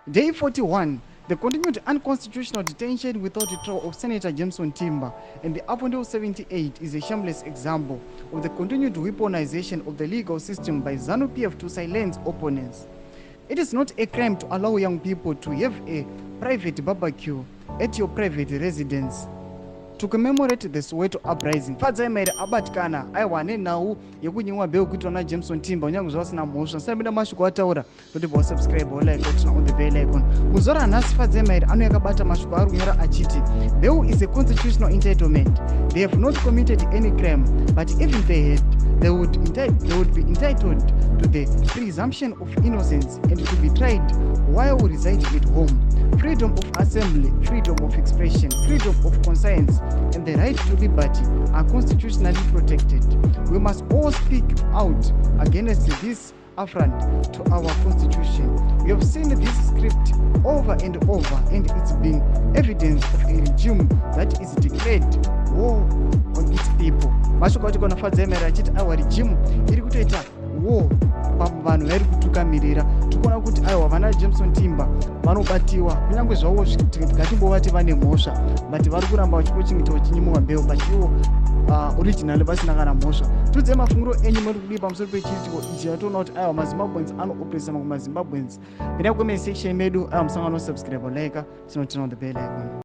Day 41. The continued unconstitutional detention without trial of Senator Jameson Timber and the up until 78 is a shameless example of the continued weaponization of the legal system by ZANU-PF to silence opponents. It is not a crime to allow young people to have a private barbecue at your private residence. To commemorate the Soweto uprising, Fadzai mairi abatikana aiwane nhau yekunyimwa beu kuitwa na Jameson Timber unyange zvasina mhosva sambida mashoko ataura kuti bo subscribe or like or on the bell icon. Muzora nhasi Fadzai mairi anoyakabata mashoko ari kunyora achiti beu is a constitutional entitlement. They have not committed any crime, but even they had, they would be entitled to the presumption of innocence and to be tried while residing at home. Freedom of assembly, freedom of expression, freedom of conscience, and the right to liberty are constitutionally protected. We must all speak out against this affront to our constitution. We have seen this script over and over, and it's been evidence of a regime that is declared war on its people. Mashoko acho kana Fadzai mairi achiti aiwa regime iri kutoita war pavanhu vari kutukamirira. Tikuona kuti aiwa vana Jameson Timber vanobatiwa kunyange zvavo tikatimbovati vane mhosva, but vari kuramba vachipochengeta vachinyimwa beu, but ivo originally vasina kana mhosva. Tudze mafungiro enyu muri kudii pamusoro pechiitiko ichi yatoona kuti aiwa mazimbabweans anoopesa mamwe mazimbabweans. Penda kucomment section medu, aiwa musangano subscribe like, turn on the bell icon.